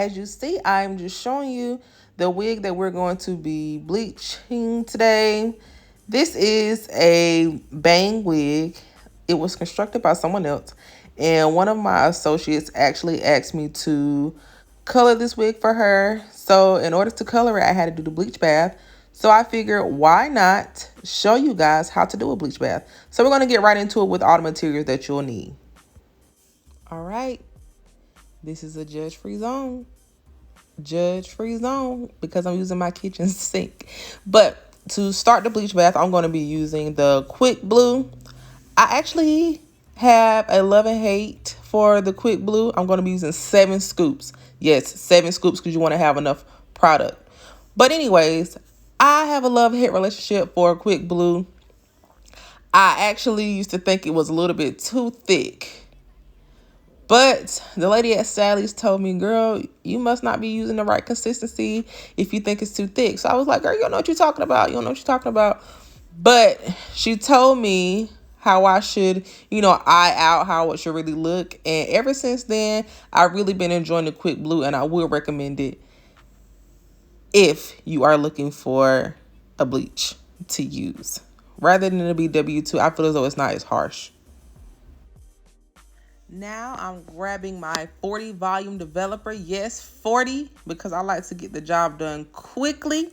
as you see, I'm just showing you the wig that we're going to be bleaching today. This is a bang wig. It was constructed by someone else, and one of my associates actually asked me to color this wig for her. So in order to color it, I had to do the bleach bath. So I figured, why not show you guys how to do a bleach bath? So we're going to get right into it with all the materials that you'll need. All right, this is a judge-free zone. Judge-free zone, because I'm using my kitchen sink. But to start the bleach bath, I'm going to be using the Quick Blue. I actually have a love and hate for the Quick Blue. I'm going to be using 7 scoops. Yes, 7 scoops, because you want to have enough product. But anyways, I have a love-hate relationship for Quick Blue. I actually used to think it was a little bit too thick. But the lady at Sally's told me, girl, you must not be using the right consistency if you think it's too thick. So I was like, girl, you don't know what you're talking about. You don't know what you're talking about. But she told me how I should, eye out how it should really look. And ever since then, I've really been enjoying the Quick Blue, and I will recommend it if you are looking for a bleach to use. Rather than the BW2, I feel as though it's not as harsh. Now I'm grabbing my 40 volume developer. Yes, 40, because I like to get the job done quickly.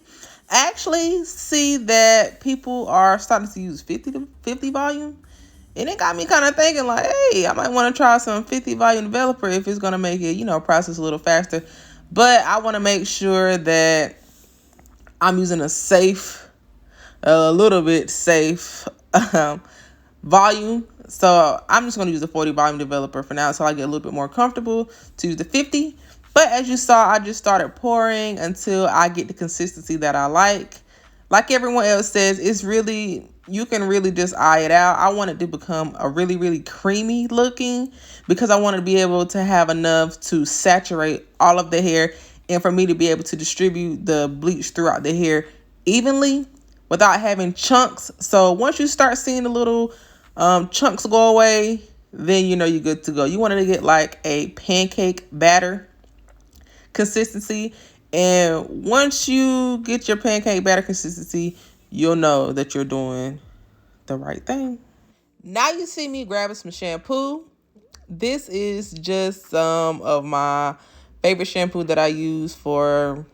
I actually see that people are starting to use 50 volume. And it got me kind of thinking like, hey, I might want to try some 50 volume developer if it's going to make it, process a little faster. But I want to make sure that I'm using a little bit safe volume. So I'm just going to use the 40 volume developer for now until I get a little bit more comfortable to use the 50. But as you saw, I just started pouring until I get the consistency that I like. Like everyone else says, you can really just eye it out. I want it to become a really, really creamy looking, because I want to be able to have enough to saturate all of the hair and for me to be able to distribute the bleach throughout the hair evenly without having chunks. So once you start seeing the little chunks go away, then you're good to go. You want it to get like a pancake batter consistency, and once you get your pancake batter consistency, you'll know that you're doing the right thing. Now you see me grabbing some shampoo. This is just some of my favorite shampoo that I use for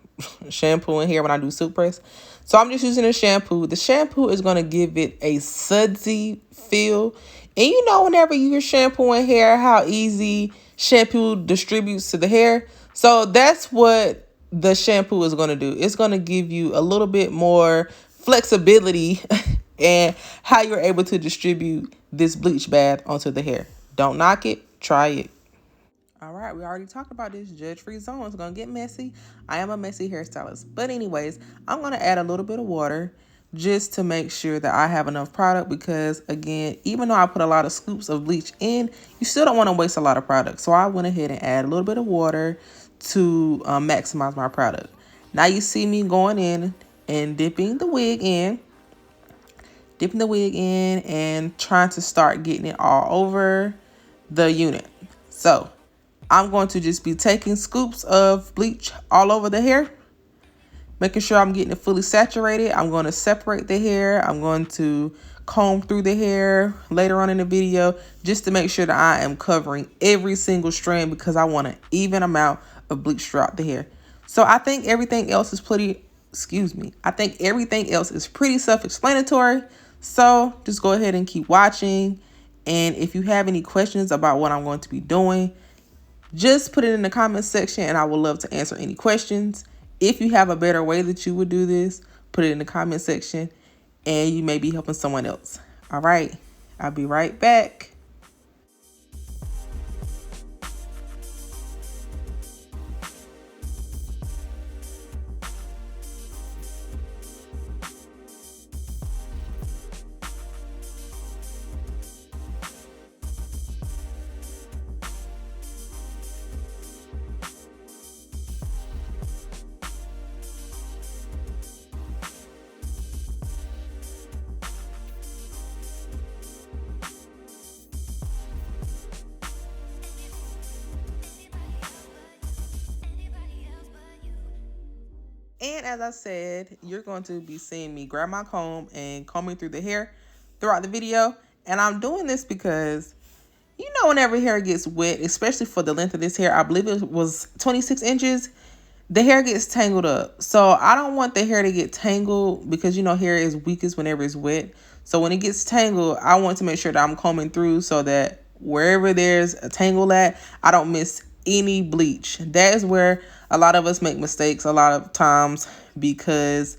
shampooing hair when I do silk press. So I'm just using a shampoo. The shampoo is going to give it a sudsy feel. And whenever you're shampooing hair, how easy shampoo distributes to the hair. So that's what the shampoo is going to do. It's going to give you a little bit more flexibility and how you're able to distribute this bleach bath onto the hair. Don't knock it, try it. All right, we already talked about this judge-free zone. It's going to get messy. I am a messy hairstylist. But anyways, I'm going to add a little bit of water just to make sure that I have enough product, because again, even though I put a lot of scoops of bleach in, you still don't want to waste a lot of product. So I went ahead and add a little bit of water to maximize my product. Now you see me going in and dipping the wig in and trying to start getting it all over the unit. So I'm going to just be taking scoops of bleach all over the hair, making sure I'm getting it fully saturated. I'm going to separate the hair. I'm going to comb through the hair later on in the video just to make sure that I am covering every single strand, because I want an even amount of bleach throughout the hair. So I think everything else is pretty self-explanatory. So just go ahead and keep watching. And if you have any questions about what I'm going to be doing, just put it in the comment section and I would love to answer any questions. If you have a better way that you would do this, put it in the comment section and you may be helping someone else. All right, I'll be right back. And as I said, you're going to be seeing me grab my comb and combing through the hair throughout the video. And I'm doing this because, you know, whenever hair gets wet, especially for the length of this hair, I believe it was 26 inches, the hair gets tangled up. So I don't want the hair to get tangled because, you know, hair is weakest whenever it's wet. So when it gets tangled, I want to make sure that I'm combing through so that wherever there's a tangle at, I don't miss any bleach. That is where a lot of us make mistakes a lot of times because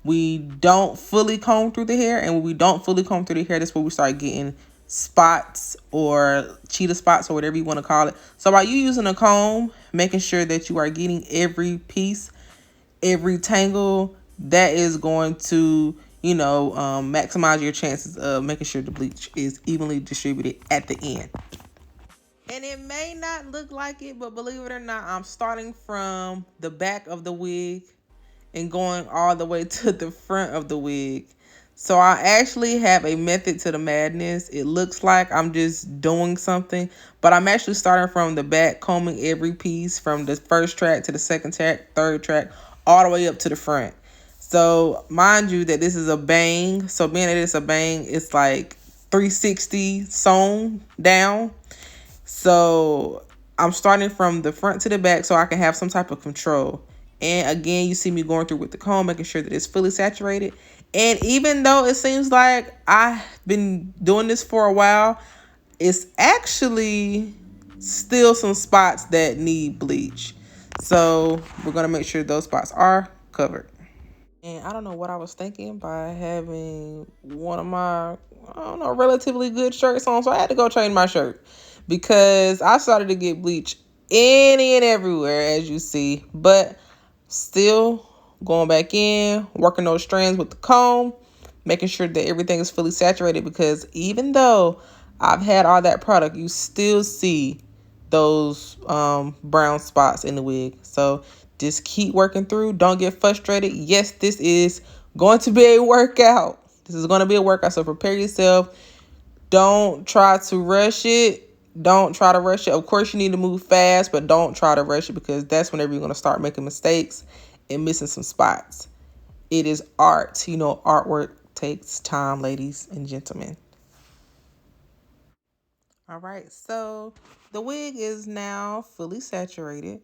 we don't fully comb through the hair. And when we don't fully comb through the hair, that's where we start getting spots or cheetah spots or whatever you want to call it. So by you using a comb, making sure that you are getting every piece, every tangle, that is going to, you know, maximize your chances of making sure the bleach is evenly distributed at the end. And it may not look like it, but believe it or not, I'm starting from the back of the wig and going all the way to the front of the wig. So I actually have a method to the madness. It looks like I'm just doing something, but I'm actually starting from the back, combing every piece from the first track to the second track, third track, all the way up to the front. So mind you that this is a bang. So being that it's a bang, it's like 360 sewn down. So I'm starting from the front to the back so I can have some type of control. And again, you see me going through with the comb, making sure that it's fully saturated. And even though it seems like I've been doing this for a while, it's actually still some spots that need bleach. So we're going to make sure those spots are covered. And I don't know what I was thinking by having one of my, I don't know, relatively good shirts on. So I had to go change my shirt because I started to get bleach any and everywhere, as you see. But still going back in, working those strands with the comb, making sure that everything is fully saturated, because even though I've had all that product, you still see those brown spots in the wig. So just keep working through. Don't get frustrated. Yes, this is going to be a workout. This is going to be a workout. So prepare yourself. Don't try to rush it. Don't try to rush it. Of course, you need to move fast, but don't try to rush it because that's whenever you're going to start making mistakes and missing some spots. It is art. You know, artwork takes time, ladies and gentlemen. All right, so the wig is now fully saturated.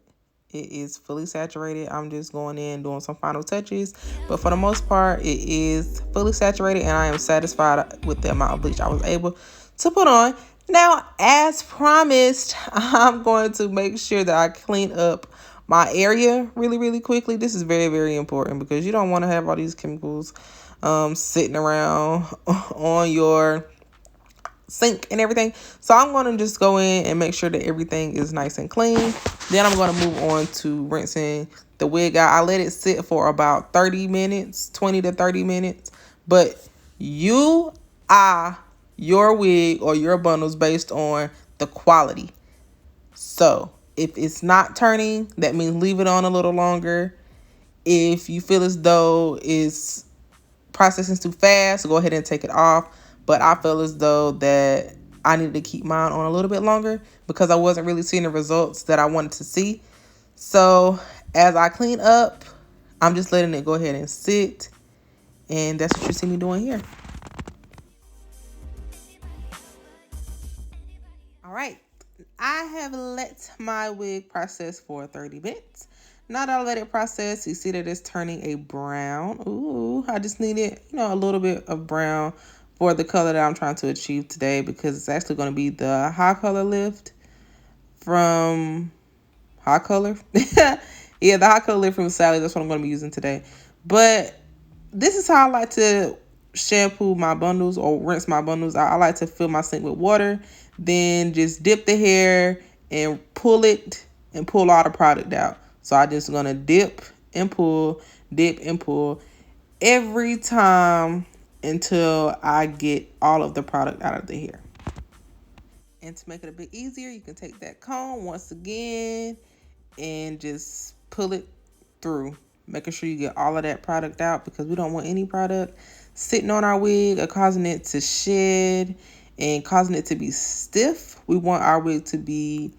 It is fully saturated. I'm just going in doing some final touches, but for the most part, it is fully saturated, and I am satisfied with the amount of bleach I was able to put on. Now, as promised, I'm going to make sure that I clean up my area really, really quickly. This is very, very important because you don't want to have all these chemicals sitting around on your sink and everything. So I'm going to just go in and make sure that everything is nice and clean. Then I'm going to move on to rinsing the wig out. I let it sit for about 30 minutes, 20 to 30 minutes. But you are your wig or your bundles based on the quality. So if it's not turning, that means leave it on a little longer. If you feel as though it's processing too fast, go ahead and take it off. But I feel as though that I needed to keep mine on a little bit longer because I wasn't really seeing the results that I wanted to see. So as I clean up, I'm just letting it go ahead and sit. And that's what you see me doing here. All right. I have let my wig process for 30 minutes. Now that I let it process, you see that it's turning a brown. Ooh, I just needed, a little bit of brown for the color that I'm trying to achieve today because it's actually going to be the high color lift from High Color. Yeah, the High Color lift from Sally. That's what I'm going to be using today. But this is how I like to shampoo my bundles or rinse my bundles. I like to fill my sink with water, then just dip the hair and pull it and pull all the product out. So I just gonna dip and pull every time until I get all of the product out of the hair. And to make it a bit easier, you can take that comb once again and just pull it through, making sure you get all of that product out because we don't want any product sitting on our wig or causing it to shed and causing it to be stiff. We want our wig to be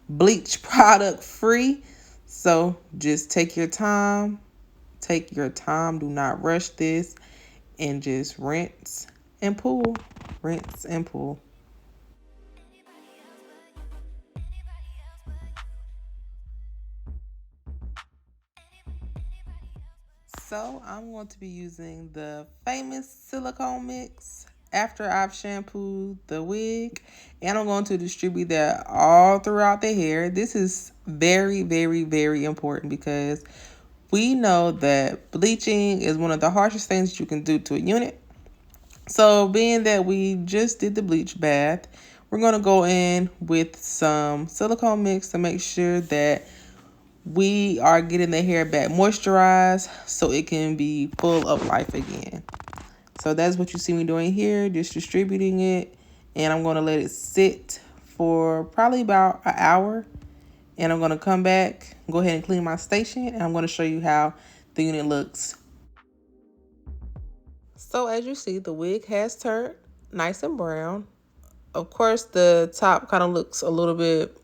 bleach product free. So just take your time, Take your time. Do not rush this. And just rinse and pull. Rinse and pull. So I'm going to be using the famous silicone mix after I've shampooed the wig, and I'm going to distribute that all throughout the hair. This is very, very, very important because we know that bleaching is one of the harshest things that you can do to a unit. So being that we just did the bleach bath, we're going to go in with some silicone mix to make sure that we are getting the hair back moisturized so it can be full of life again. So that's what you see me doing here, just distributing it. And I'm going to let it sit for probably about an hour. And I'm going to come back, go ahead and clean my station. And I'm going to show you how the unit looks. So as you see, the wig has turned nice and brown. Of course, the top kind of looks a little bit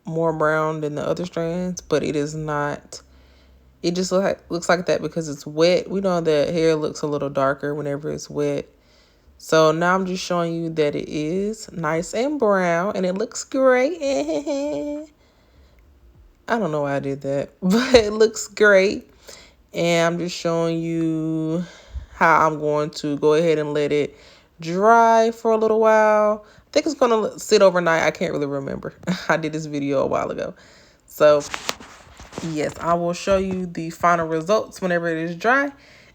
more brown than the other strands, but it is not. It just looks like that because it's wet. We know that hair looks a little darker whenever it's wet. So now I'm just showing you that it is nice and brown and it looks great. I don't know why I did that, but it looks great. And I'm just showing you how I'm going to go ahead and let it dry for a little while. I think it's going to sit overnight. I can't really remember. I did this video a while ago. So yes, I will show you the final results whenever it is dry.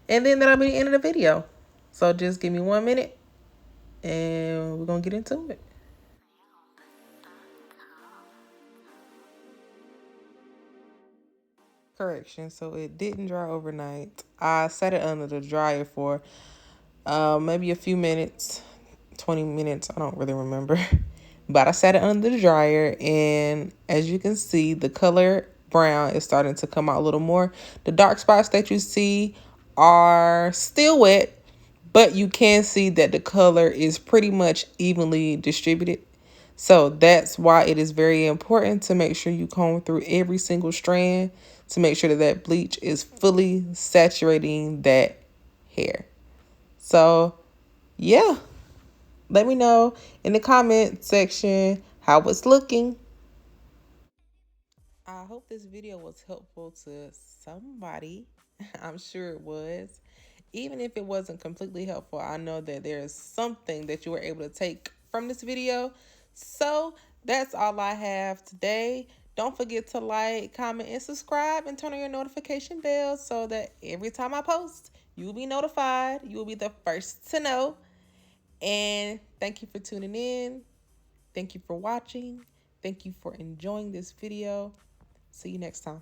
And then that'll be the end of the video. So just give me 1 minute and we're going to get into it. Correction, so it didn't dry overnight. I set it under the dryer for maybe a few minutes, 20 minutes. I don't really remember. But I set it under the dryer, and as you can see, the color brown is starting to come out a little more. The dark spots that you see are still wet, but you can see that the color is pretty much evenly distributed. So that's why it is very important to make sure you comb through every single strand to make sure that that bleach is fully saturating that hair. So yeah, let me know in the comment section how it's looking. I hope this video was helpful to somebody. I'm sure it was. Even if it wasn't completely helpful, I know that there is something that you were able to take from this video. So that's all I have today. Don't forget to like, comment, and subscribe, and turn on your notification bell so that every time I post, you will be notified. You will be the first to know. And thank you for tuning in. Thank you for watching. Thank you for enjoying this video. See you next time.